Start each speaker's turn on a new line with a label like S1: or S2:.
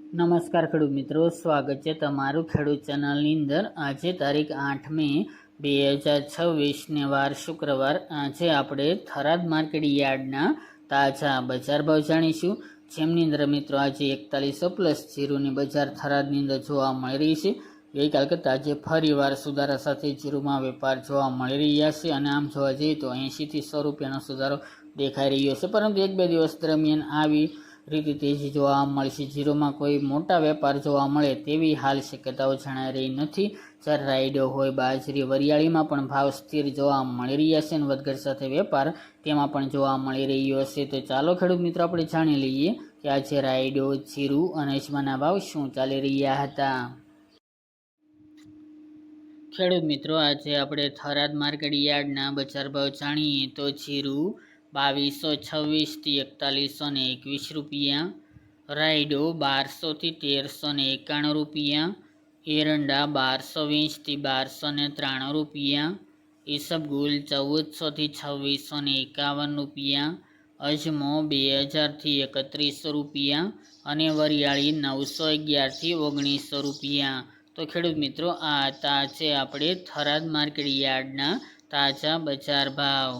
S1: નમસ્કાર ખેડૂત મિત્રો, સ્વાગત છે તમારું ખેડૂત ચેનલની અંદર। આજે તારીખ 8 મે 2026 વાર શુક્રવાર। આજે આપણે થરાદ માર્કેટ યાર્ડના તાજા બજાર ભાવ જાણીશું, જેમની અંદર મિત્રો આજે 4100 પ્લસ જીરુની બજાર થરાદની અંદર જોવા મળી રહી છે। ગઈકાલ કરતાં આજે ફરીવાર સુધારા સાથે જીરુમાં વેપાર જોવા મળી રહ્યા છે અને આમ જોવા જઈએ તો 80 થી 100 રૂપિયાનો સુધારો દેખાઈ રહ્યો છે, પરંતુ એક બે દિવસ દરમિયાન આવી રીતે તેજી જોવા મળશે। જીરુમાં કોઈ મોટા વેપાર જોવા મળે તેવી હાલ શક્યતાઓ જણાઈ રહી નથી। જ્યારે રાયડો હોય, બાજરી, વરિયાળીમાં પણ ભાવ સ્થિર જોવા મળી રહ્યા છે અને વધઘટ સાથે વેપાર તેમાં પણ જોવા મળી રહ્યો છે। તો ચાલો ખેડૂત મિત્રો આપણે જાણી લઈએ કે આજે રાયડો, જીરું અને અજમાના ભાવ શું ચાલી રહ્યા હતા। ખેડૂત મિત્રો, આજે આપણે થરાદ માર્કેટ યાર્ડના બજાર ભાવ જાણીએ તો જીરું 2226 થી 4121 રૂપિયા, રાયડો 1200 થી 1391 રૂપિયા, એરંડા 1220 થી 1293 રૂપિયા, ઈસબગુલ 1400 થી 2651 રૂપિયા, અજમો 2000 થી 3100 રૂપિયા અને વરિયાળી 911 થી 1900 રૂપિયા। તો ખેડૂત મિત્રો, આ હતા છે આપણે થરાદ માર્કેટ યાર્ડના તાજા બજાર ભાવ।